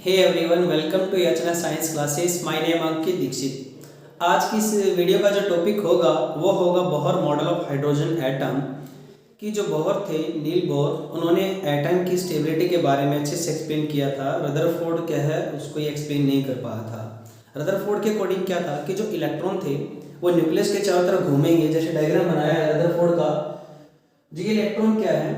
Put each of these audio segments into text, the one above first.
Hey everyone, welcome to यचना science classes. My name Ankit Dikshit. आज की इस वीडियो का जो टॉपिक होगा वो होगा Bohr model of hydrogen atom की। जो बोहर थे, नील बोहर, उन्होंने एटम की स्टेबिलिटी के बारे में अच्छे से एक्सप्लेन किया था। रदरफोर्ड क्या है उसको ये एक्सप्लेन नहीं कर पाया था। रदरफोर्ड के अकॉर्डिंग क्या था कि जो इलेक्ट्रॉन थे वो न्यूक्लियस के चारों तरफ घूमेंगे। जैसे डायग्राम बनाया है रदरफोर्ड का, जो ये इलेक्ट्रॉन क्या है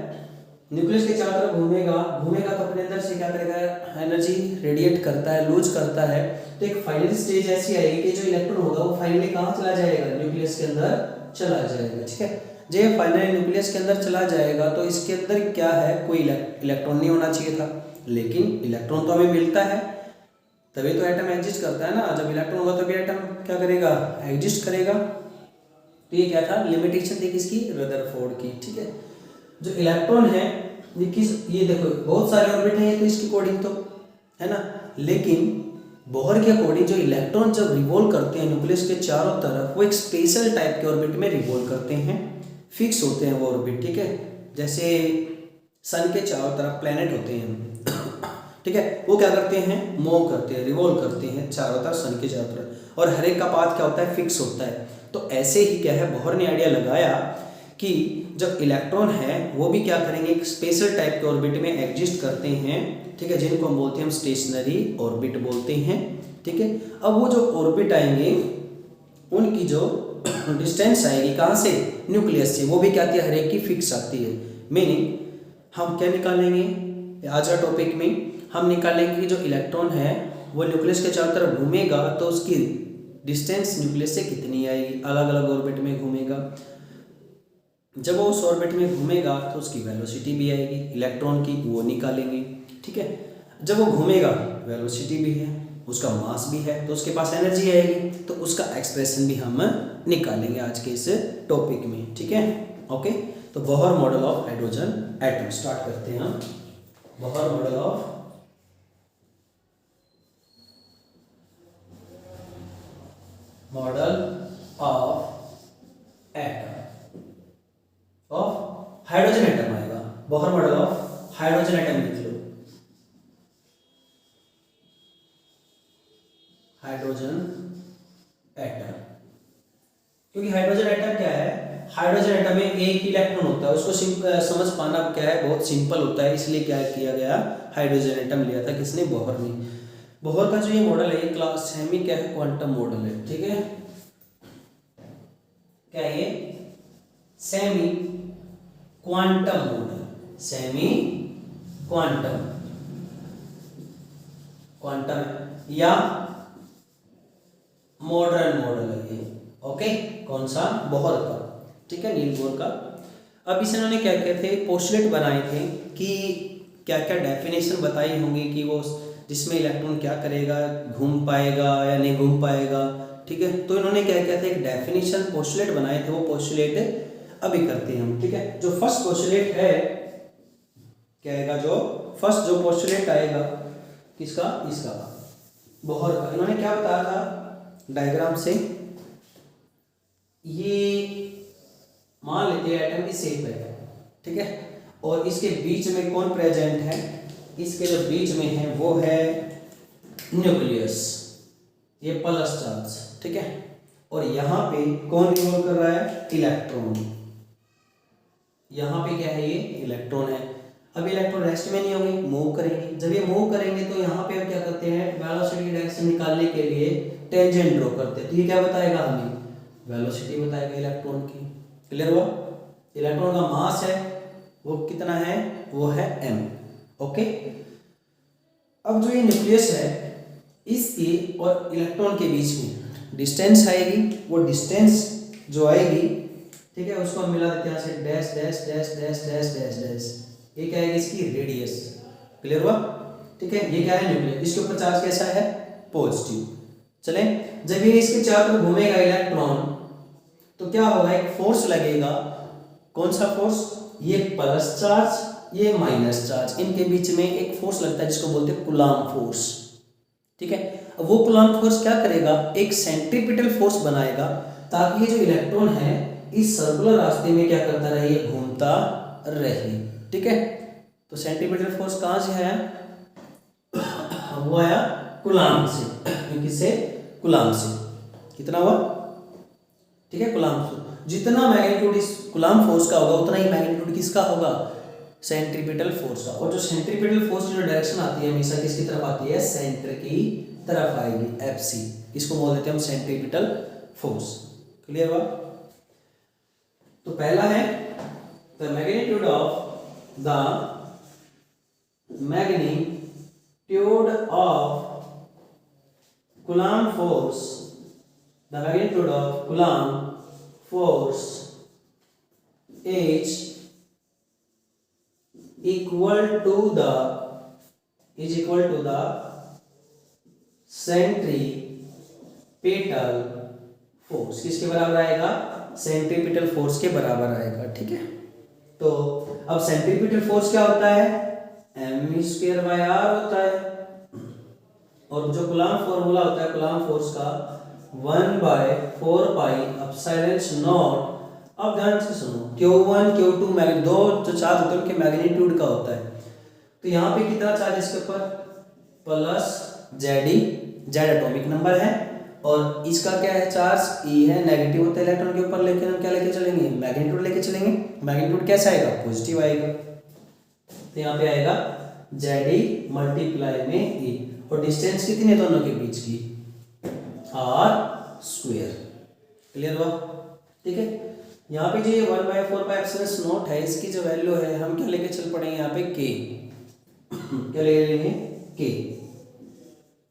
न्यूक्लियस के चारों तरफ घूमेगा तो अपने अंदर से क्या करेगा, एनर्जी रेडिएट करता है, लूज करता है। तो एक फाइनल स्टेज ऐसी आएगी कि जो इलेक्ट्रॉन होगा वो फाइनली कहाँ चला जाएगा, न्यूक्लियस के अंदर चला जाएगा। ठीक है, जब फाइनली न्यूक्लियस के अंदर चला जाएगा तो इसके अंदर क्या है, कोई इलेक्ट्रॉन नहीं होना चाहिए था, लेकिन इलेक्ट्रॉन तो हमें मिलता है, तभी तो एटम एग्जिस्ट करता है ना। जब इलेक्ट्रॉन होगा तभी एटम क्या करेगा, एग्जिस्ट करेगा। तो ये क्या था, लिमिटेशन थी किसकी, रदरफोर्ड की। ठीक है, जो इलेक्ट्रॉन है ये देखो बहुत सारे ऑर्बिट हैं, ये तो इसके अकॉर्डिंग तो है ना, लेकिन बोहर के अकॉर्डिंग जो इलेक्ट्रॉन जब रिवॉल्व करते हैं न्यूक्लियस के चारों तरफ, वो एक स्पेशल टाइप के ऑर्बिट में रिवॉल्व करते हैं, फिक्स होते हैं वो ऑर्बिट। ठीक है, जैसे सन के चारों तरफ प्लैनेट होते हैं ठीक है, वो क्या करते हैं, मूव करते हैं, रिवॉल्व करते हैं चारों तरफ, सन के चारों तरफ, और हर एक का पाथ क्या होता है, फिक्स होता है। तो ऐसे ही क्या है, बोहर ने आइडिया लगाया कि जब इलेक्ट्रॉन है वो भी क्या करेंगे, एक स्पेशल टाइप के ऑर्बिट में एग्जिस्ट करते हैं। ठीक है, जिनको हम बोलते हैं, हम स्टेशनरी ऑर्बिट बोलते हैं। ठीक है, अब वो जो ऑर्बिट आएंगे उनकी जो डिस्टेंस आएगी कहाँ से, न्यूक्लियस से, वो भी क्या आती है, हर एक की फिक्स आती है। मीनिंग हम क्या निकालेंगे, आज का टॉपिक में हम निकालेंगे कि जो इलेक्ट्रॉन है वो न्यूक्लियस के चारों तरफ घूमेगा तो उसकी डिस्टेंस न्यूक्लियस से कितनी आएगी, अलग अलग ऑर्बिट में घूमेगा। जब वो उस ऑर्बिट में घूमेगा तो उसकी वेलोसिटी भी आएगी इलेक्ट्रॉन की, वो निकालेंगे। ठीक है, जब वो घूमेगा वेलोसिटी भी है, उसका मास भी है, तो उसके पास एनर्जी आएगी, तो उसका एक्सप्रेशन भी हम निकालेंगे आज के इस टॉपिक में। ठीक है, ओके। तो Bohr model of hydrogen atom start करते हैं हम। Bohr model of atom of hydrogen atom आएगा। Bohr model of hydrogen atom लिख लो, हाइड्रोजन एटम। क्योंकि हाइड्रोजन एटम क्या है, हाइड्रोजन एटम में एक इलेक्ट्रॉन होता है, उसको समझ पाना क्या है, बहुत सिंपल होता है, इसलिए क्या किया गया, हाइड्रोजन एटम लिया था किसने, बोहर ने। बोहर का जो ये मॉडल है, ये क्लास सेमी क्या है, क्वांटम मॉडल है। ठीक है, क्या है ये, semi quantum model, semi quantum, quantum या मॉडर्न मॉडल है ये। ओके, कौन सा, बोहर का। ठीक है, नील बोहर का। अब इस इन्होंने क्या क्या थे, पोस्टुलेट बनाए थे कि क्या क्या डेफिनेशन बताई होंगी कि वो जिसमें इलेक्ट्रॉन क्या करेगा, घूम पाएगा या नहीं घूम पाएगा। ठीक है, तो इन्होंने क्या क्या थे, एक डेफिनेशन पोस्टुलेट बनाए थे, वो पोस्टुलेट अभी करते हैं हम। ठीक है, जो फर्स्ट पोस्टुलेट है क्या आएगा, जो फर्स्ट जो पोस्टुलेट आएगा किसका, इसका बोहर का। इन्होंने क्या बताया था डायग्राम से, ये मान लेते हैं एटम की शेप है। ठीक है, और इसके बीच में कौन प्रेजेंट है, इसके जो बीच में है वो है न्यूक्लियस, ये प्लस चार्ज। ठीक है, और यहाँ पे कौन रिवॉल्व कर रहा है, इलेक्ट्रॉन। यहाँ पे क्या है, ये इलेक्ट्रॉन है। अब इलेक्ट्रॉन रेस्ट में नहीं होंगे, मूव करेंगे। जब ये मूव करेंगे तो यहाँ पे हम क्या करते हैं, वेलोसिटी डायरेक्शन निकालने के लिए टेंजेंट ड्रॉ करते हैं। तो ये क्या बताएगा हमें, वेलोसिटी बताएगा इलेक्ट्रॉन की। क्लियर हुआ, इलेक्ट्रॉन का मास है वो कितना है, वो है m। ओके, अब जो ये न्यूक्लियस है इसके और इलेक्ट्रॉन के बीच में डिस्टेंस आएगी, वो डिस्टेंस जो आएगी, ठीक है, उसको हम मिला देते हैं यहाँ से, dash dash dash dash dash dash dash, ये क्या है, इसकी रेडियस। क्लियर हुआ, ठीक है, ये क्या है, न्यूक्लियस, इसके ऊपर चार्ज कैसा है, पॉजिटिव। चले, जब ये इसके चारों तरफ घूमेगा इलेक्ट्रॉन तो क्या होगा, एक फोर्स लगेगा। कौन सा फोर्स, ये प्लस चार्ज, ये माइनस चार्ज, इनके बीच में एक फोर्स लगता है जिसको बोलते हैं कूलम्ब फोर्स। ठीक है, अब वो कूलम्ब फोर्स क्या करेगा, एक सेंट्रीपिटल फोर्स बनाएगा, ताकि ये जो इलेक्ट्रॉन है इस सर्कुलर रास्ते में क्या करता रहे, घूमता रहे। ठीक है, तो सेंट्रीपिटल फोर्स कहाँ से है, वो आया कूलाम्ब से, किससे? कूलाम्ब से। कितना हुआ? ठीक है, कूलाम्ब से। जितना मैग्नीट्यूड इस कूलाम्ब फोर्स का होगा उतना ही मैग्नीट्यूड किसका होगा? सेंट्रीपिटल फोर्स का। और जो सेंट्रीपिटल फोर्स जो डायरेक्शन आती है हमेशा किसकी तरफ आती है? सेंटर की तरफ आएगी, FC। इसको बोल देते हैं हम सेंट्रीपिटल फोर्स। क्लियर हुआ? तो पहला है the magnitude of Coulomb force, the magnitude of Coulomb force is equal to the centripetal force। किसके बराबर आएगा? सेंट्रीपिटल फोर्स के बराबर आएगा। ठीक है, तो अब सेंट्रीपिटल फोर्स क्या होता है? mv²/r होता है। और जो कूलाम्ब फॉर्मूला होता है कूलाम्ब फोर्स का 1/4πε0। अब ध्यान से सुनो, Q1 Q2 दो जो चार्ज होते हैं उनके मैग्नीट्यूड का होता है। तो यहाँ पे कितना चार्ज इसके ऊपर? Plus Ze, Z atomic number है, और इसका क्या है? चार्ज E है, नेगेटिव होता है इलेक्ट्रॉन के ऊपर, लेकिन हम क्या लेके चलेंगे? मैग्नीट्यूड लेके चलेंगे। मैग्नीट्यूड कैसा आएगा? पॉजिटिव आएगा। तो यहाँ पे आएगा Ze मल्टीप्लाई में E, और डिस्टेंस कितनी है दोनों के बीच की? r²। क्लियर हुआ? ठीक है, यहाँ पे जो ये 1/4πε0 है इसकी जो वैल्यू है हम क्या लेके चल पड़ेंगे? यहाँ पे K। क्या ले लेंगे? K।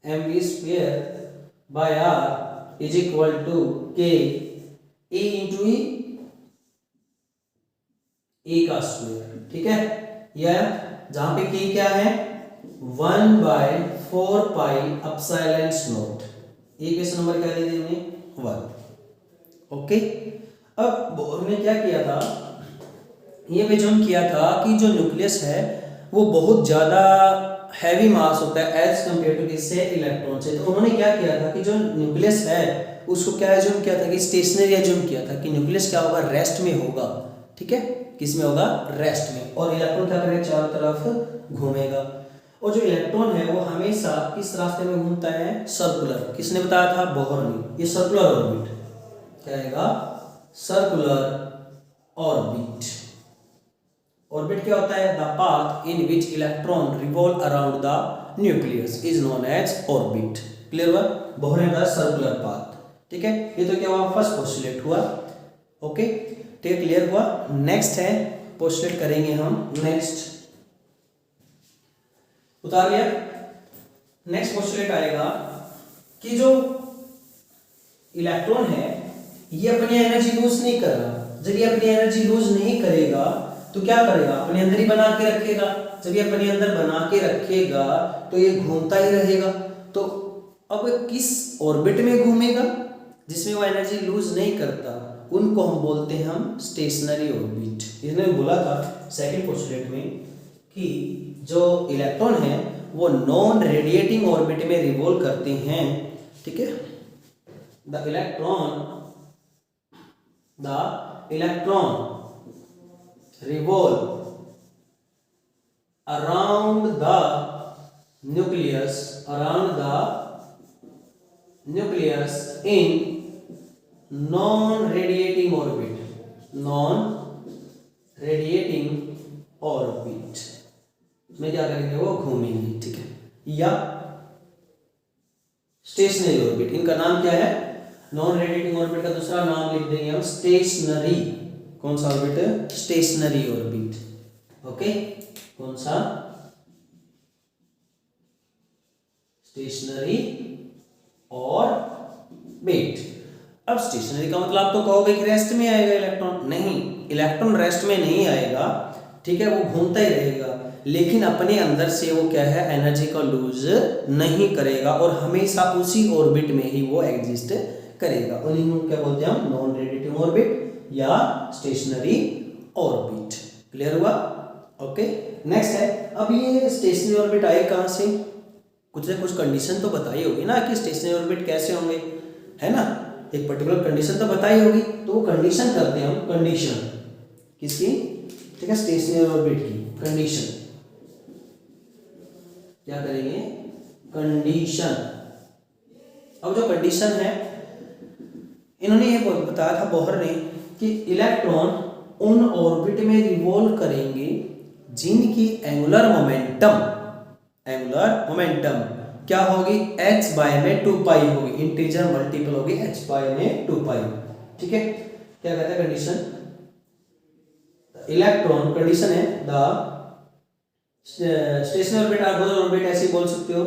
mv²/r is equal to K E into E का स्क्वायर। ठीक है, यह जहां पे K क्या है? 1/4πε0। ये क्वेश्चन नंबर क्या दे दिया हमने? 1। ओके, अब हमने क्या किया था? ये प्रिज्यूम किया था कि जो न्यूक्लियस है वो बहुत ज़्यादा हैवी मास होता है एज कम्पेयर टू किससे? इलेक्ट्रॉन से। तो उन्होंने क्या किया था कि जो न्यूक्लियस है उसको क्या एज्यूम किया था कि स्टेशनरी एज्यूम किया था कि न्यूक्लियस क्या होगा? रेस्ट में होगा। ठीक है, किस में होगा? रेस्ट में। और इलेक्ट्रॉन क्या करेगा? चारों तरफ घूमेगा। और जो इलेक्ट्रॉन है वो हमेशा किस रास्ते में घूमता है? सर्कुलर। किसने बताया था? बोहर ने। ये सर्कुलर ऑर्बिट क्या आएगा? Circular orbit. ऑर्बिट क्या होता है? The path in which electron revolve around the nucleus is known as orbit. Clear हुआ? बोहर ने बताया सर्कुलर पाथ। ठीक है, ये तो क्या हुआ? फर्स्ट पोस्टुलेट हुआ। ओके, ठीक है, क्लियर हुआ? नेक्स्ट है पोस्टुलेट करेंगे हम। नेक्स्ट उतार लिया। नेक्स्ट पोस्टुलेट आएगा कि जो इलेक्ट्रॉन है ये अपनी एनर्जी लूज नहीं कर रहा। जब ये अपनी एनर्जी लूज नहीं करेगा तो क्या करेगा? अपने अंदर ही बना के रखेगा। जब ये अपने अंदर बना के रखेगा तो ये घूमता ही रहेगा। तो अब किस ऑर्बिट में घूमेगा जिसमें वो एनर्जी लूज नहीं करता? उनको हम बोलते हैं हम स्टेशनरी ऑर्बिट। इसने बोला था सेकंड पोस्टुलेट में कि जो इलेक्ट्रॉन है वो नॉन रेडिएटिंग ऑर्बिट में रिवॉल्व करते हैं। ठीक है, the electron revolve around the nucleus in non-radiating orbit में क्या करेंगे? वो घूमेंगे। ठीक है, या स्टेशनरी ऑर्बिट। इनका नाम क्या है? नॉन रेडिएटिंग ऑर्बिट का दूसरा नाम लिख देंगे हम स्टेशनरी। कौन सा ऑर्बिट है? Stationery orbit. ओके, कौन सा? Stationery orbit. अब स्टेशनरी का मतलब आप तो कहोगे कि रेस्ट में आएगा इलेक्ट्रॉन। नहीं, इलेक्ट्रॉन रेस्ट में नहीं आएगा। ठीक है, वो घूमता ही रहेगा, लेकिन अपने अंदर से वो क्या है? एनर्जी का लूज नहीं करेगा और हमेशा उसी ऑर्बिट में ही वो एग्जिस्ट करेगा। उन्हीं को क्या बोलते हैं हम? नॉन रेडिएटिंग ऑर्बिट या स्टेशनरी ऑर्बिट। क्लियर हुआ? ओके, नेक्स्ट है। अब ये स्टेशनरी ऑर्बिट आए कहाँ से? कुछ ना कुछ कंडीशन तो बताई होगी ना कि स्टेशनरी ऑर्बिट कैसे होंगे, है ना? एक पर्टिकुलर कंडीशन तो बताई होगी। तो वो कंडीशन करते हैं हम। कंडीशन किसकी? ठीक है, स्टेशनरी ऑर्बिट की कंडीशन क्या करेंगे? कंडीशन। अब जो कंडीशन है, इन्होंने ये बताया था बोहर ने कि इलेक्ट्रॉन उन ऑर्बिट में रिवॉल्व करेंगे जिनकी एंगुलर मोमेंटम क्या होगी, h बाय में 2 पाई होगी, इंटीजर मल्टीपल होगी h बाय में 2 पाई। ठीक है, क्या कहता है कंडीशन, इलेक्ट्रॉन कंडीशन है the stationery orbit orbital orbit, ऐसे बोल सकते हो।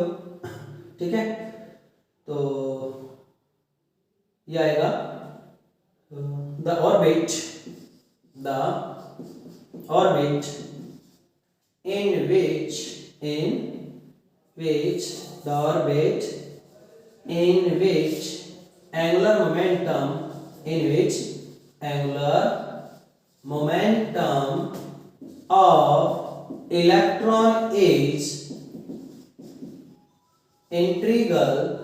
ठीक है, तो ये आएगा the orbit in which angular momentum of electron is integral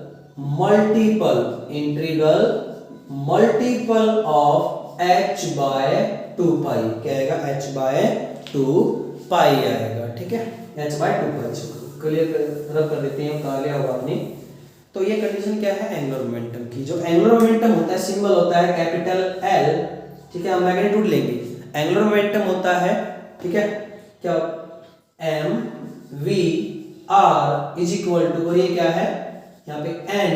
multiple of h by 2 pi। क्या आएगा, h by 2 pi आएगा। ठीक है, h by 2 pi क्लियर कर देते हैं, कहा लिया होगा आपने। तो ये कंडीशन क्या है, एंगुलर मोमेंटम की। जो एंगुलर मोमेंटम होता है, सिंबल होता है कैपिटल L। ठीक है, हम मैग्नीट्यूड लेंगे, एंगुलर मोमेंटम होता है, ठीक है, क्या m v r is equal to, और ये क्या है यहाँ पे n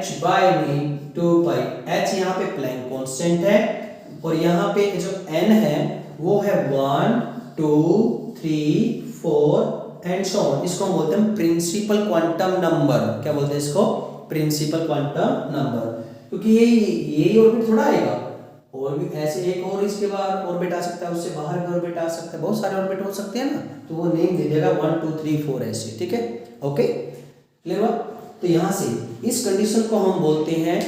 h बाय में 2 पाई। h यहाँ पे प्लैंक कांस्टेंट है, और यहाँ पे जो n है वो है 1 2 3 4 एंड सो ऑन। इसको हम बोलते हैं प्रिंसिपल क्वांटम नंबर। क्या बोलते हैं इसको, प्रिंसिपल क्वांटम नंबर, क्योंकि ये ऑर्बिट थोड़ा आएगा, और भी ऐसे एक और इसके बाद ऑर्बिट आ सकता है, उससे बाहर भी ऑर्बिट आ सकता है, बहुत सारे ऑर्बिट हो सकते हैं ना, तो वो नेम दे देगा 1 2 3 4 ऐसे। ठीक है, ओके क्लियर हुआ। तो यहाँ से इस कंडीशन को हम बोलते हैं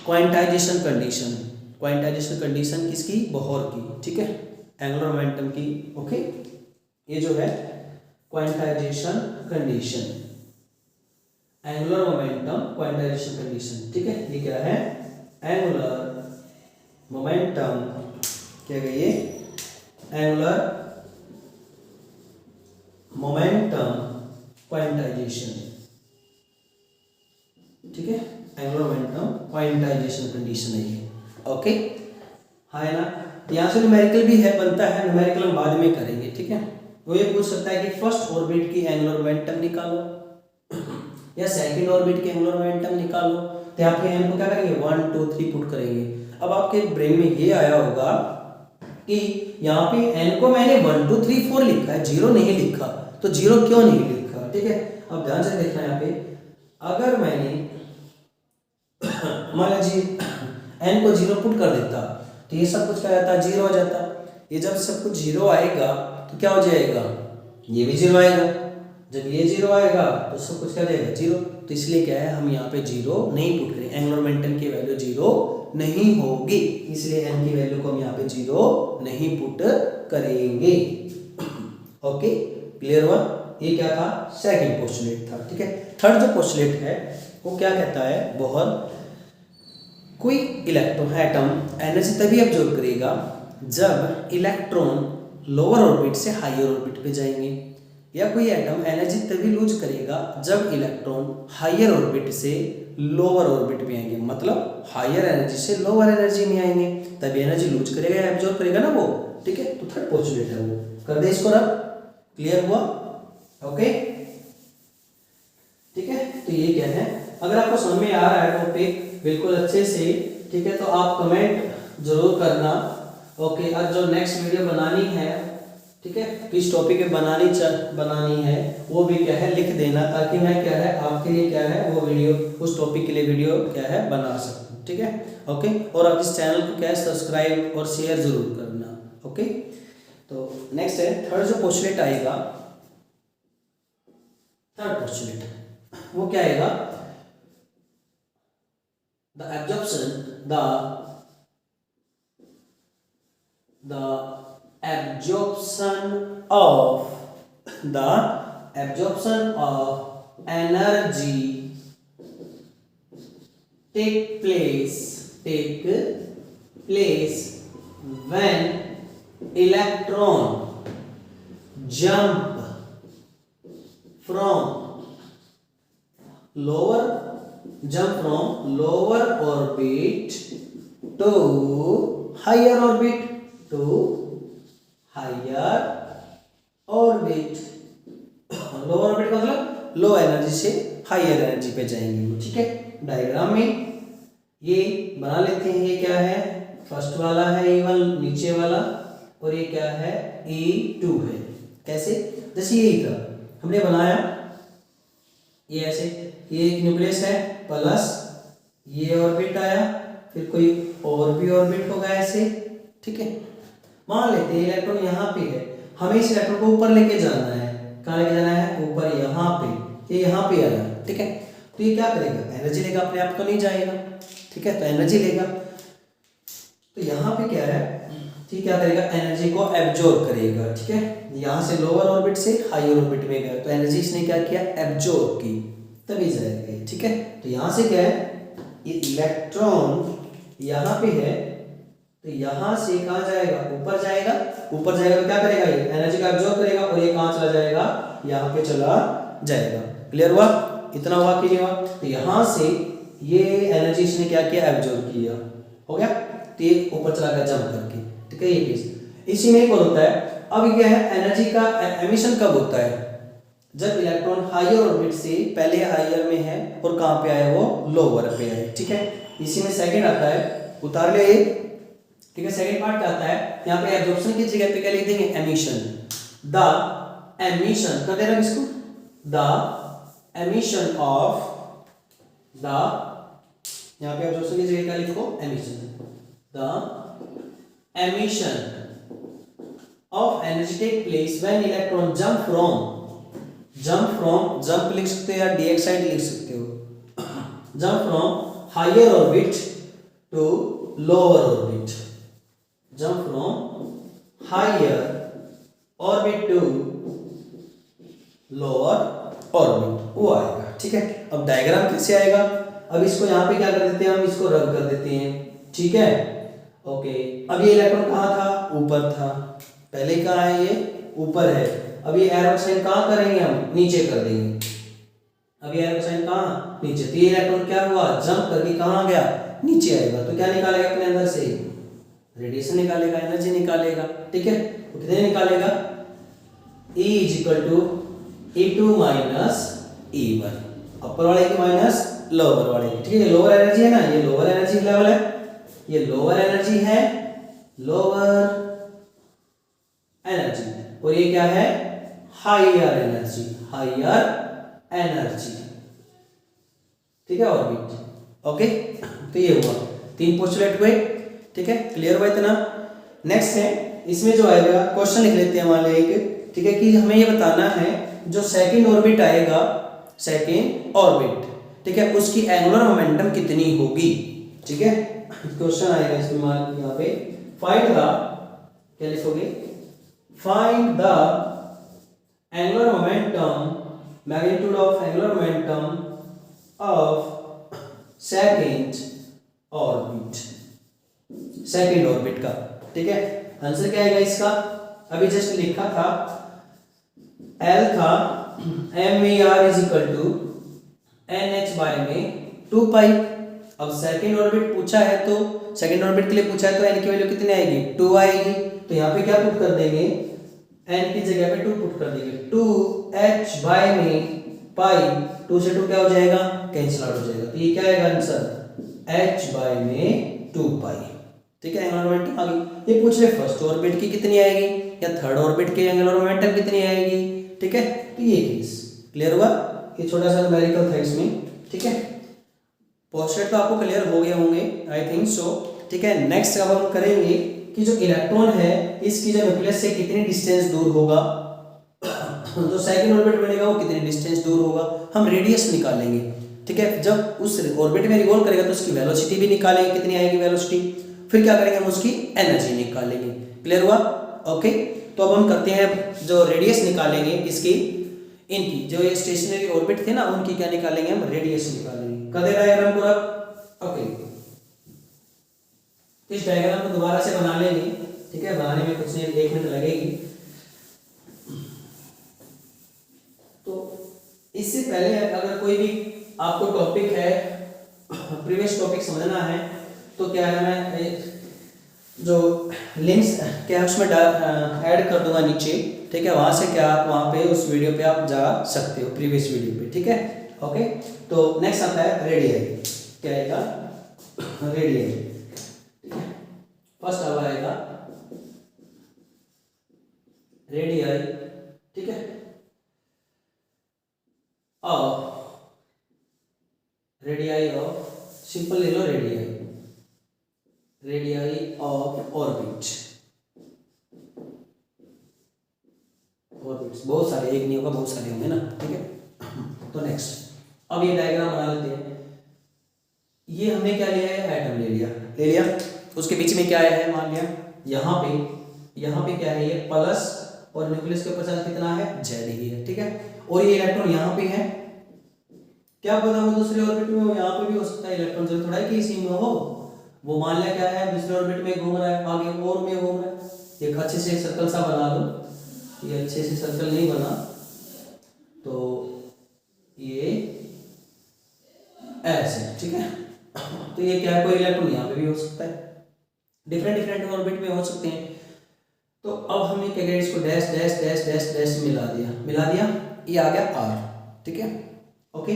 क्वांटाइजेशन कंडीशन। क्वांटाइजेशन कंडीशन किसकी, बोहर की। ठीक है, एंगुलर मोमेंटम की। ओके, ये जो है quantization condition, angular momentum quantization condition. ठीक है, ये क्या है, एंगुलर मोमेंटम, क्या है ये, एंगुलर मोमेंटम क्वांटाइजेशन। ठीक है, एंगुलर मोमेंटम क्वांटाइजेशन कंडीशन है ये। ओके, हाँ है ना। यहाँ से न्यूमेरिकल भी है, बनता है, न्यूमेरिकल हम बाद में करेंगे। ठीक है, वो ये पूछ सकता है कि फर्स्ट ऑर्बिट की एंगुलर मोमेंटम निकालो या सेकंड ऑर्बिट की एंगुलर मोमेंटम निकालो। तो यहाँ पे हम को क्या करेंगे, 1 2 3 पुट करेंगे। अब आपके ब्रेन में ये आया होगा कि यहाँ पे n को मैंने 1 2 3 4 लिखा है, 0 नहीं लिखा, तो 0 क्यों नहीं लिखा। ठीक है, अब ध्यान से देखना यहाँ पे, अगर मैंने मान लीजिए n को 0 पुट कर देता, तो ये सब कुछ क्या जाता, 0 हो जाता। ये जब सब कुछ 0 आएगा तो क्या हो जाएगा, ये भी 0 आएगा। जब ये 0 आएगा तो सब कुछ क्या जाएगा, 0। तो इसलिए क्या है, हम यहाँ पे 0 नहीं पुट करेंगे, एंगुलर मोमेंटम की वैल्यू 0 नहीं होगी, इसलिए n की वैल्यू को हम यहाँ पे 0 नहीं पुट करेंगे। ओके, क्लियर हुआ। ये क्या था, सेकंड पोस्टुलेट था। ठीक है, थर्ड जो पोस्टुलेट है वो क्या कहता है, बोहर कोई इलेक्ट्रॉन एटम एनर्जी तभी अब्जॉर्ब करेगा जब इलेक्ट्रॉन लोअर ऑर्बिट से हायर ऑर्बिट पे जाएंगे, या कोई एटम एनर्जी तभी लूज करेगा जब इलेक्ट्रॉन हायर ऑर्बिट से लोअर ऑर्बिट में आएंगे, मतलब हायर एनर्जी से लोअर एनर्जी में आएंगे, तभी एनर्जी लूज करेगा या एब्जॉर्ब करेगा ना वो। ठीक है, तो थर्ड पोस्टुलेट है वो, कर दे इसको रब। क्लियर हुआ। ओके, ठीक है, तो ये क्या है, अगर आपको समझ में आ रहा है टॉपिक बिल्कुल अच्छे से, ठीक है, तो आप कमेंट जरूर करना। ओके, और जो नेक्स्ट वीडियो बनानी है, ठीक है, किस टॉपिक पे बनानी है वो भी क्या है लिख देना, ताकि मैं क्या है आपके लिए क्या है वो वीडियो, उस टॉपिक के लिए वीडियो क्या है बना सकूं। ठीक है, ओके, और आप इस चैनल को क्या है सब्सक्राइब और शेयर जरूर करना। ओके, तो नेक्स्ट है थर्ड जो पोस्टुलेट आएगा, थर्ड पोस्टुलेट वो क्या आएगा, the absorption of energy take place when electron jump from lower jump from lower orbit to higher orbit, to higher orbit. Lower orbit का मतलब लो एनर्जी से हायर एनर्जी पे जाएंगे, ठीक है। डायग्राम में ये बना लेते हैं। ये क्या है, फर्स्ट वाला है E1 नीचे वाला, और ये क्या है E2 है। कैसे, जैसे यही था हमने बनाया, ये ऐसे, ये एक न्यूक्लियस है प्लस ये ऑर्बिट आया, फिर कोई और भी ऑर्बिट होगा ऐसे, ठीक है। मान लेते हैं इलेक्ट्रॉन यहाँ पे है, हमें इस इलेक्ट्रॉन को ऊपर लेके जाना है। कहाँ लेके जाना है, ऊपर, यहाँ पे, ये यहाँ पे आया, ठीक है। तो ये क्या करेगा, एनर्जी लेगा, अपने आप तो नहीं जाएगा, ठीक है, तो एनर्जी लेगा। तो यहाँ पे क्या है, ठीक, क्या करेगा, एनर्जी को एब्जॉर्ब करेगा, ठीक है। यहाँ से लोअर ऑर्बिट से हायर ऑर्बिट में गया, तो एनर्जी इसने क्या किया, एब्जॉर्ब की, तभी जाएगा, ठीक है। तो यहाँ से क्या है, ये इलेक्ट्रॉन यहाँ पे है, तो यहाँ से कहाँ जाएगा, ऊपर जाएगा। ऊपर जाएगा तो क्या करेगा, ये एनर्जी को एब्जॉर्ब करेगा, और ये कहाँ चला जाएगा, यहाँ पे चला जाएगा। क्लियर हुआ, इतना हुआ कि नहीं हुआ। तो यहाँ से ये एनर्जी इसने क्या किया, एब्जॉर्ब किया, हो गया। तो ये ऊपर चला गया जंप करके, ठीक है। ये केस इसी में एक और होता है। अब क्या है, एनर्जी का एमिशन कब होता है, जब इलेक्ट्रॉन हायर ऑर्बिट से, पहले हायर में है और कहाँ पे आया, वो लोअर पे आया, ठीक है। इसी में सेकंड आता है, उतार ले एक, ठीक है। सेकंड पार्ट क्या आता है, यहाँ पे एब्जॉर्प्शन की जगह पे क्या लिख देंगे, एमिशन। द एमिशन कर देना किसको, द एमिशन ऑफ, द, यहाँ पे एब्जॉर्प्शन की जगह क्या लिखो, emission. The emission of energy take place when electron jump from jump लिख सकते हो या dx side लिख सकते हो, jump from higher orbit to lower orbit, jump from higher orbit to lower orbit, वो आएगा, ठीक है। अब डायग्राम कैसे आएगा, अब इसको यहाँ पे क्या कर देते हैं, हम इसको रब कर देते हैं, ठीक है, ओके। अब ये इलेक्ट्रॉन कहाँ था, ऊपर था, पहले कहाँ है, ये ऊपर है। अब ये एरो साइन कहाँ करेंगे, हम नीचे कर देंगे। अब ये एरो साइन कहाँ, नीचे। तो ये इलेक्ट्रॉन क्या हुआ, जंप करके कहाँ गया, नीचे आएगा। तो क्या निकालेगा अपने अंदर से, रेडिएशन निकालेगा, एनर्जी निकालेगा, ठीक है। तो कितने निकालेगा, E is equal to E2 minus E1, upper वाले की माइनस लोअर वाले की, ठीक है। ये लोअर एनर्जी है ना, ये लोअर एनर्जी लेवल है, ये लोअर एनर्जी है, लोअर एनर्जी, और ये क्या है, हायर एनर्जी, हायर एनर्जी, ठीक है, ऑर्बिट, ओके। तो ये हुआ, तीन पोस्टुलेट हुए, ठीक है, क्लियर हुआ इतना। नेक्स्ट है, इसमें जो आएगा क्वेश्चन लिख लेते हैं हमारे एक, ठीक है, कि हमें ये बताना है जो सेकंड ऑर्बिट आएगा, सेकंड ऑर्बिट, ठीक है, उसकी एंगुलर मोमेंटम कितनी होगी, ठीक है। क्वेश्चन आएगा इसमें यहाँ पे, फाइंड द, क्या लिखोगे, find the angular momentum, magnitude of angular momentum of second orbit, second orbit का, ठीक है। आंसर क्या आएगा इसका, अभी जस्ट लिखा था, L था MER is equal to NH by में 2 पाई। अब सेकंड ऑर्बिट पूछा है, तो सेकंड ऑर्बिट के लिए पूछा है, तो n की वैल्यू कितनी आएगी, 2 आएगी। तो यहाँ पे क्या पुट कर देंगे, n की जगह पे 2 पुट कर देंगे, 2h बाय में पाई, 2 से 2 क्या हो जाएगा, कैंसिल आउट हो जाएगा। तो ये क्या आएगा आंसर, h बाय में 2 पाई, ठीक है। एंगुलर मोमेंटम आ गई। ये पूछ रहे फर्स्ट ऑर्बिट की कितनी आएगी या थर्ड ऑर्बिट की एंगुलर मोमेंटम कितनी आएगी, ठीक है। तो ये केस क्लियर हुआ, ये छोटा सा न्यूमेरिकल था इसमें, ठीक है। पोस्टुलेट तो आपको क्लियर हो गए होंगे, आई थिंक सो, ठीक है। नेक्स्ट अब हम करेंगे कि जो इलेक्ट्रॉन है इसकी जो न्यूक्लियस से कितनी डिस्टेंस दूर होगा, जो सेकंड ऑर्बिट बनेगा वो कितनी डिस्टेंस दूर होगा, हम रेडियस निकालेंगे, ठीक है। जब उस ऑर्बिट में रिवॉल्व करेगा तो उसकी वेलोसिटी भी निकालेंगे, कितनी आएगी वेलोसिटी, फिर क्या करेंगे, हम उसकी एनर्जी निकालेंगे। क्लियर हुआ, ओके। तो अब हम करते हैं, जो रेडियस निकालेंगे इसकी, इनकी जो ये स्टेशनरी ऑर्बिट थे ना, उनकी क्या निकालेंगे, हम रेडियस निकालेंगे। कर दे डायग्राम पूरा, ओके। इस डायग्राम को दोबारा से बना लेंगे, ठीक है, बनाने में कुछ नहीं, 1 मिनट लगेगी। तो इससे पहले अगर कोई भी आपको टॉपिक है, प्रीवियस टॉपिक समझना है तो क्या है, मैं जो लिंक्स क्या है उसमें ऐड कर दूंगा नीचे, ठीक है। वहां से क्या आप वहां पे उस वीडियो पे आप जा सकते हो, प्रीवियस वीडियो पे, ठीक है। ओके, तो नेक्स्ट आता है रेडियई। क्या आएगा? रेडियई, ठीक है। फर्स्ट अब आएगा रेडियई, ठीक है। और रेडियई ऑफ, सिंपल ले लो radii, radii of orbit. Orbits बहुत सारे, एक नहीं होगा, बहुत सारे होंगे ना, ठीक है। तो नेक्स्ट अब ये डायग्राम बना लेते हैं। ये हमने क्या लिया है? एटम ले लिया। उसके बीच में क्या है? मान लिया यहाँ पे क्या है? ये प्लस, और न्यूक्लियस के ऊपर चार्ज कितना है? जेड ही है, ठीक है। और ये इलेक्ट्रॉन यहाँ पे है, क्या पता वो दूसरे ऑर्बिट में हो, यहाँ पे भी हो सकता है। इलेक्ट्रॉन जरूर थोड़ा है कि इसी में हो, वो मान लिया क्या है? दूसरे ऑर्बिट में घूम रहा है, आगे और में घूम रहा है। एक अच्छे से एक सर्कल सा बना दो, ये अच्छे से सर्कल नहीं बना तो ये ऐसे, ठीक है। तो ये क्या है? कोई इलेक्ट्रॉन यहाँ पे भी हो सकता है, डिफरेंट ऑर्बिट में हो सकते हैं। तो अब हमने क्या किया? इसको dash dash dash dash dash मिला दिया, ये आ गया आर, ठीक है। ओके,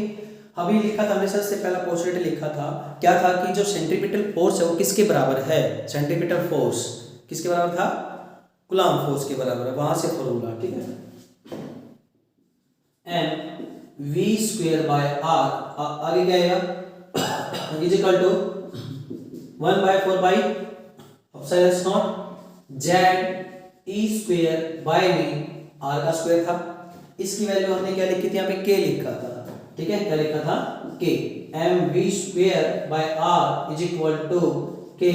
अभी लिखा था हमने सबसे पहला पोस्टुलेट लिखा था, क्या था कि जो सेंट्रीपिटल फोर्स है वो किसके बराबर है? सेंट्रीपिटल फोर्स किसके बराबर था? कूलम्ब फोर्स के बराबर है, वहां से फॉर्मूला, ठीक है। M v square by r, आगे क्या आएगा? Is equal to 1/4 by epsilon nought z e square by में आर का स्क्वायर था। इसकी वैल्यू हमने क्या लिखी थी? यहाँ पे के लिखा था, ठीक है। क्या लिखा था? के। M v square by r is equal to k,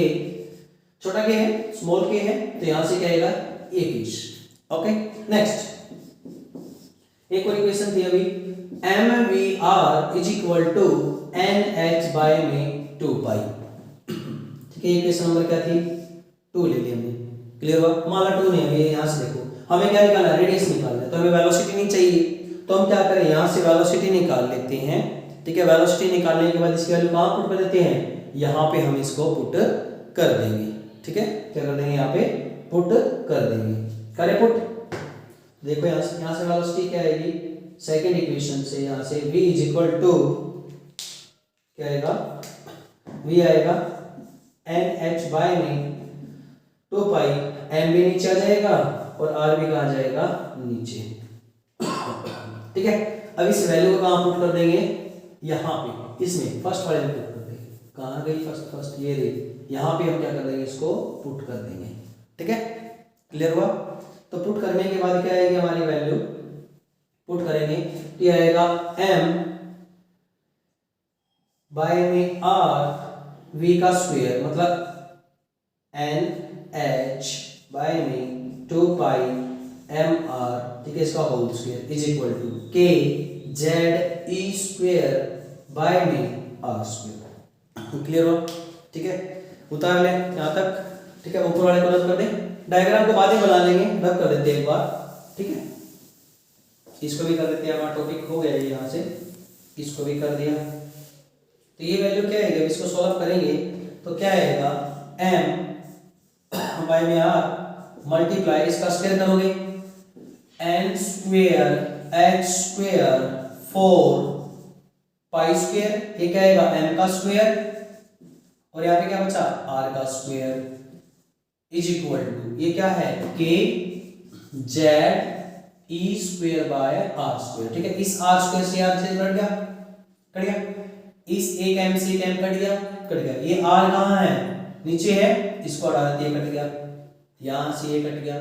छोटा के है, स्मॉल के है, तो यहां से क्या आएगा? 21। ओके, नेक्स्ट एक और इक्वेशन थी अभी, m v r is equal to n h by में 2 पाई, ठीक है। इक्वेशन नंबर क्या थी? 2 ले ली हमने, क्लियर हुआ? माला 2 नहीं है, यहां से देखो हमें क्या निकालना है? रेडियस निकालना है, तो हमें वेलोसिटी नहीं चाहिए, तो हम क्या करें? यहां से वेलोसिटी निकाल लेते हैं, ठीक है। वेलोसिटी निकालने के बाद इसकी वैल्यू कहां पुट कर देते हैं? यहां पे हम इसको पुट कर देंगे, ठीक है। क्या कर देंगे? यहां पे पुट कर देंगे, करे पुट। देखो यहां से वेलोसिटी क्या आएगी? सेकंड इक्वेशन से यहां से v इज इक्वल टू क्या आएगा? v आएगा nh बाय में 2 पाई, m भी नीचे आ जाएगा और r भी कहां जाएगा? नीचे, ठीक है। अब इस वैल्यू को कहां पुट कर देंगे? यहां पे, इसमें फर्स्ट वाले में पुट कर देंगे। कहां गई फर्स्ट? ये रही, यहां पे हम क्या कर देंगे? इसको पुट कर देंगे, ठीक है। क्लियर हुआ? तो पुट करने के बाद क्या आएगी हमारी वैल्यू? पुट करेंगे तो ये आएगा m बाय में r v का स्क्वायर, मतलब n h बाय में 2 पाई m r, ठीक है, इसका whole square is equal to k z e square by में r स्क्वायर। क्लियर हो? ठीक है, उतार ले यहां तक, ठीक है। ऊपर वाले को रद्द कर दे, डायग्राम को बाद में बना लेंगे, रद्द कर देते हैं एक बार, ठीक है। इसको भी कर देते हैं, हमारा टॉपिक हो गया है यहां से, इसको भी कर दिया। तो ये वैल्यू क्या आएगी? इसको सॉल्व करेंगे तो क्या आएगा? m बाय में r मल्टीप्लाई, इसका स्क्वायर करोगे n square h square 4 pi square, ये क्या आएगा? m का स्क्वायर, और यहाँ पे क्या बचा? r का स्क्वायर इज इक्वल टू, ये क्या है? k z e square bye r square, ठीक है। इस r स्क्वायर से r से कट गया, इस एक m से एक m कट गया। ये r कहाँ है? नीचे है, इसको हटा देते हैं, कट गया। यहां से ये कट गया,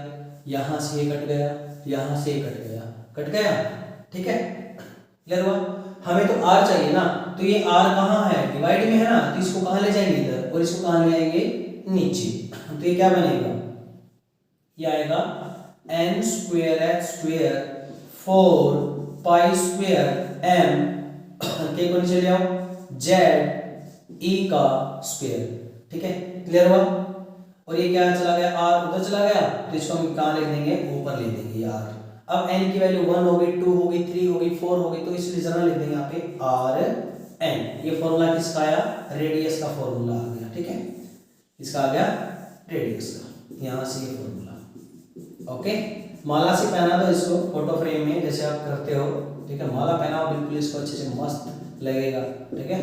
यहां से ये कट गया, यहां से ये कट गया, ठीक है। क्लियर हुआ? हमें तो r चाहिए ना, तो ये r कहाँ है? डिवाइड में है ना, तो इसको कहाँ ले जाएंगे? इधर, और इसको कहाँ ले आएंगे? नीचे। तो ये क्या बनेगा? ये आएगा n square h square 4 pi square m के को नीचे ले आओ z e का स्क्वायर, ठीक है। क्लियर हुआ? और ये क्या चला गया? r उधर चला गया, तो इसको हम कहाँ लिख देंगे? ऊपर लिख देंगे r। अब n की वैल्यू 1 हो गई, 2 हो गई, 3 हो गई, 4 हो गई, तो इसलिए जरा लिख देंगे यहाँ पे r एन। ये फॉर्मूला किसका आया? रेडियस का फॉर्मूला आ गया, ठीक है, इसका आ गया रेडियस का, यहाँ से ये फॉर्मूला। ओके, माला से पहना दो इसको फोटो फ्रेम में जैसे आप करते हो, ठीक है, माला पहनाओ बिल्कुल इसको अच्छे से मस्त लगेगा, ठीक है।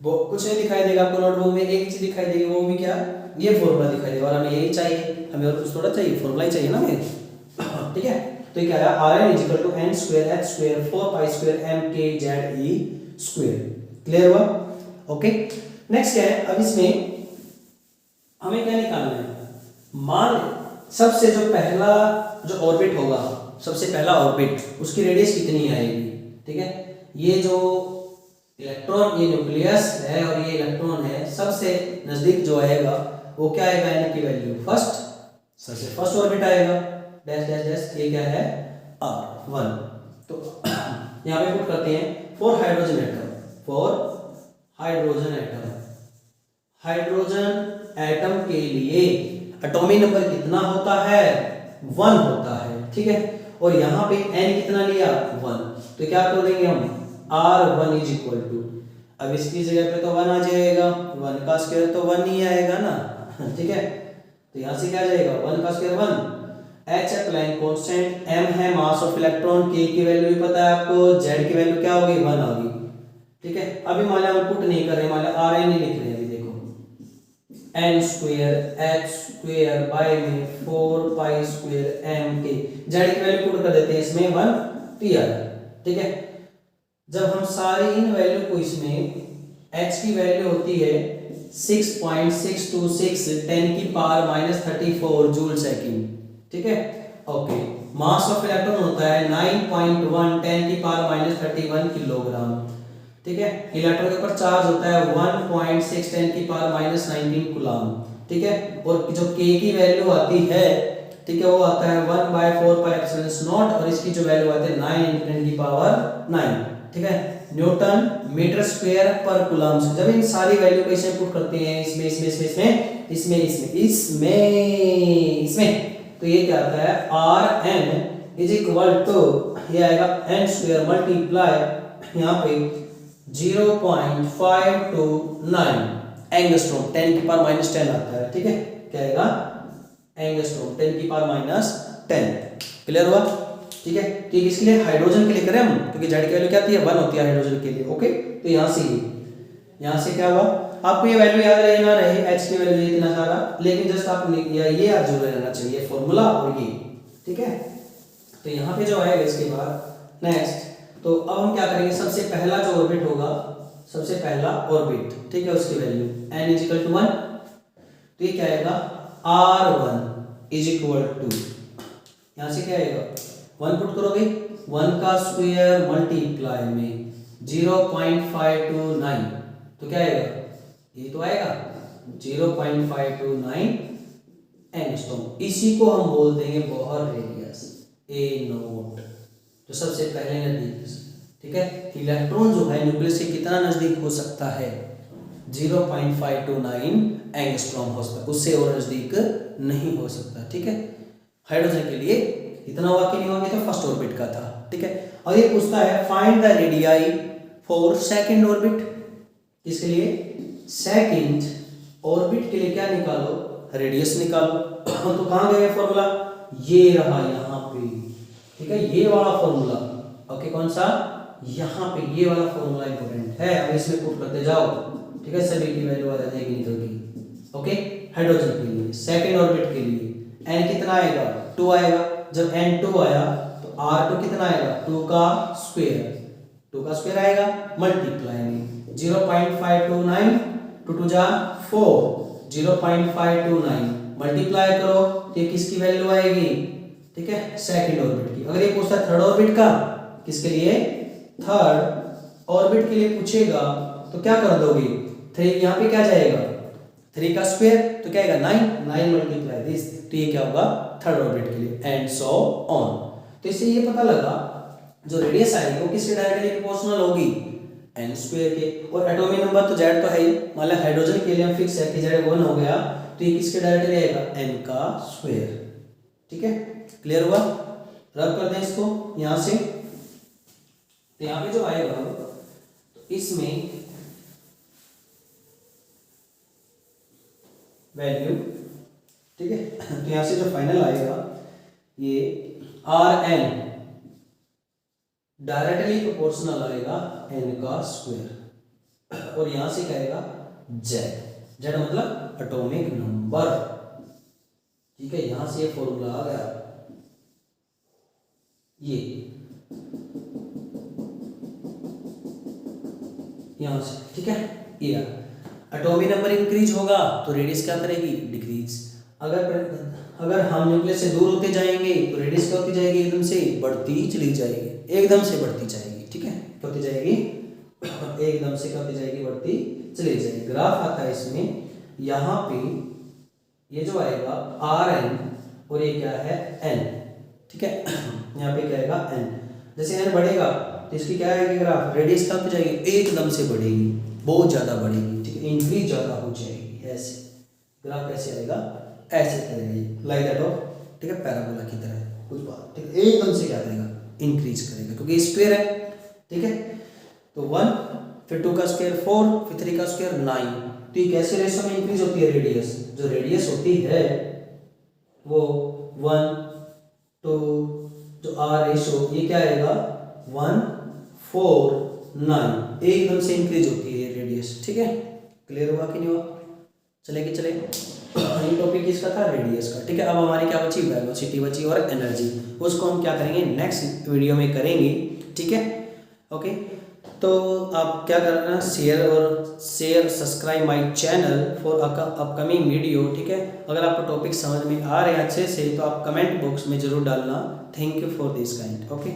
वो कुछ नहीं दिखाई देगा आपको नोटबुक में, एक चीज दिखाई देगी, वो भी क्या? ये फॉर्मूला दिखाई देगा, और हमें यही चाहिए, हमें और कुछ थोड़ा चाहिए, फॉर्मूला ही चाहिए ना हमें, ठीक है। तो ये क्या है? Rn equal to n square h square 4 pi square m k z e square. Clear हुआ? ओके, नेक्स्ट क्या है? अब इसमें हमें क्या निकालना है? मान सबसे जो पहला जो ऑर्बिट होगा, सबसे पहला ऑर्बिट, उसकी रेडियस कितनी आएगी, ठीक है। ये जो इलेक्ट्रॉन, ये न्यूक्लियस है और ये इलेक्ट्रॉन है, सबसे नजदीक जो आएगा वो क्या आएगा? एन की वैल्यू फर्स्ट, सबसे फर्स्ट ऑर्बिट आएगा, डैश डैश डैश, ये क्या है? R1। तो यहाँ पे पुट करते हैं for hydrogen atom, for hydrogen atom, hydrogen atom के लिए एटॉमिक नंबर कितना होता है? 1 होता है, ठीक है। और यहाँ पे n कितना लिया? 1। तो क्या कर देंगे हम? R1 इज इक्वल टू, अब इसकी जगह पे तो 1 आ जाएगा, 1 का स्क्वायर तो 1 ही आएगा ना, ठीक है। तो यहाँ से क्या जाएगा? 1 का स्क्वायर 1, h है प्लैंक कांस्टेंट, m है मास ऑफ इलेक्ट्रॉन, k की वैल्यू भी पता है आपको, z की वैल्यू क्या होगी? 1 होगी, ठीक है। अभी मान लिया हम पुट नहीं कर रहे, मान लिया Rn नहीं लिख रहे, अभी देखो n square h square by में 4 पाई स्क्वायर m के, z की वैल्यू पुट कर देते हैं इसमें 1 t आ गया, ठीक है। जब हम सारी इन वैल्यू को इसमें, h की वैल्यू होती है 6.626 10 की पावर माइनस 34 जूल सेकंड, ठीक है। ओके, मास ऑफ इलेक्ट्रॉन होता है 9.1 10 की पावर माइनस 31 किलोग्राम, ठीक है। इलेक्ट्रॉन के ऊपर चार्ज होता है 1.6 10 की पावर माइनस 19 कूलम, ठीक है। और जो k की वैल्यू आती है, ठीक है, वो आता है 1/4 पाई एप्सिलॉन नॉट, और इसकी जो वैल्यू आती है 9 × 10 की पावर 9, ठीक है, न्यूटन मीटर स्क्वायर पर कूलम। जब इन सारी वैल्यू को इसमें पुट करते हैं, इसमें इसमें इसमें इसमें इसमें इसमें इसमें इसमें, तो ये क्या आता है? Rn इज इक्वल टू, ये आएगा n स्क्वायर मल्टीप्लाई यहाँ पे 0.529 एंगस्ट्रॉम, 10 की पावर माइनस 10 आता है, ठीक है। क्या आएगा? एंगस्ट्रॉम 10 की पावर माइनस 10। क्लियर हुआ? ठीक है। तो ये किसके लिए? हाइड्रोजन के लिए करें हम, क्योंकि जेड की वैल्यू क्या आती है? 1 होती है हाइड्रोजन के लिए। ओके, तो यहाँ से क्या हुआ? आपको ये वैल्यू याद रहे ना रहे, एच की वैल्यू इतना सारा, लेकिन जस्ट आप ये याद जरूर रहना चाहिए फॉर्मूला और ये, ठीक है। तो यहाँ पे जो आएगा इसके बाद नेक्स्ट, तो अब हम क्या करेंगे? सबसे पहला जो ऑर्बिट होगा, सबसे पहला ऑर्बिट, ठीक है, उसकी value n is equal to 1, तो ये क्या आएगा? R1 इज इक्वल टू, यहाँ से क्या आएगा? 1 पुट करोगे, 1 का स्क्वायर मल्टीप्लाई में 0.529, तो क्या आएगा? ये तो आएगा 0.529 एंगस्ट्रॉम। इसी को हम बोल देंगे बोहर रेडियस ए नोट, जो सबसे पहले नजदीक, ठीक है। इलेक्ट्रॉन जो है न्यूक्लियस से कितना नजदीक हो सकता है? 0.529 एंगस्ट्रॉम हो सकता है, उससे और नजदीक नहीं हो सकता, ठीक है। हाइड्रोजन के लिए इतना हुआ कि नहीं हुआ? तो फर्स्ट ऑर्बिट का था, ठीक है। और ये पूछता है find the radii for second orbit, किसके लिए? सेकंड ऑर्बिट के लिए क्या निकालो? रेडियस निकालो। तो कहाँ गया फॉर्मूला? ये रहा यहाँ पे, ठीक है, ये वाला फॉर्मूला। ओके, कौन सा? यहाँ पे ये वाला फॉर्मूला इंपॉर्टेंट है, अब इसमें पुट करते जाओ, ठीक है, सभी की वैल्यू आ जाएगी निकल के। ओके, हाइड्रोजन के लिए सेकंड ऑर्बिट के लिए n कितना आएगा? 2 आएगा। जब n 2 आया तो R2 कितना आएगा? 2 का स्क्वायर आएगा मल्टीप्लाई में 0.529, 2 2 जा 4, 0.529 मल्टीप्लाई करो, तो ये किसकी वैल्यू आएगी? ठीक है, सेकंड ऑर्बिट की। अगर ये पूछता है थर्ड ऑर्बिट का, किसके लिए? थर्ड ऑर्बिट के लिए पूछेगा तो क्या कर दोगे? 3 यहाँ पे क्या जाएगा? 3 का स्क्वायर, तो क्या आएगा? 9 मल्टीप्लाई दिस, तो ये क्या होगा? थर्ड ऑर्बिट के लिए, एंड सो ऑन। तो इससे ये पता लगा जो रेडियस आएगी वो किसके डायरेक्टली प्रोपोर्शनल होगी? n स्क्वायर के। और एटॉमिक नंबर तो z तो है ही, मान लो हाइड्रोजन के लिए हम फिक्स है कि z 1 हो गया, तो ये किसके डायरेक्टली आएगा? n का स्क्वायर, ठीक है। क्लियर हुआ? रब कर दें इसको यहाँ से, तो यहाँ पे जो आएगा तो इसमें वैल्यू, ठीक है। तो यहां से जो फाइनल आएगा ये आर एन डायरेक्टली प्रोपोर्शनल आएगा एन का स्क्वायर, और यहां से क्या आएगा जेड। जेड मतलब एटॉमिक नंबर, ठीक है। यहां से ये फॉर्मूला आ गया, ये यहां से, ठीक है। ये एटॉमिक नंबर इंक्रीज होगा तो रेडियस क्या करेगी, डिक्रीज। अगर हम न्यूक्लियस से दूर होते जाएंगे तो रेडियस क्या होती जाएगी, एकदम से बढ़ती चली जाएगी, एकदम से बढ़ती जाएगी, ठीक है। क्या होती जाएगी, एकदम से क्या होती जाएगी, बढ़ती चली जाएगी। ग्राफ आता है इसमें, यहाँ पे ये जो आएगा आर एन और ये क्या है एन, ठीक है। यहाँ पे क्या आएगा एन, जैसे एन बढ़ेगा तो इसकी क्या आएगी ग्राफ, रेडियस क्या होती जाएगी, एकदम से बढ़ेगी, बहुत ज़्यादा बढ़ेगी, ठीक है, इंक्रीज ज़्यादा हो जाएगी। ऐसे ग्राफ कैसे आएगा, ऐसे करेगा, लाइक दैट ऑफ, ठीक है, पैराबोला की तरह कुछ बात, ठीक है। एकदम से क्या करेगा, इंक्रीज करेगा, क्योंकि स्क्वायर है, ठीक है। तो 1, फिर 2 का स्क्वायर 4, फिर 3 का स्क्वायर 9। तो ये कैसे रेशो में इंक्रीज होती है रेडियस, जो रेडियस होती है वो 1 2, जो आर रेशो ये क्या आएगा 1 4 9, एकदम से इंक्रीज होती है रेडियस, ठीक है। क्लियर हुआ कि नहीं हुआ, चले कि चले। ये टॉपिक किसका था, रेडियस का, ठीक है। अब हमारी क्या बची, वेलोसिटी बची और एनर्जी, उसको हम क्या करेंगे, नेक्स्ट वीडियो में करेंगे, ठीक है। ओके, तो आप क्या करना, share subscribe my channel for upcoming video, ठीक है। अगर आपको टॉपिक समझ में आ रहे हैं अच्छे से तो आप कमेंट बॉक्स में जरूर डालना। Thank you for this kind, okay.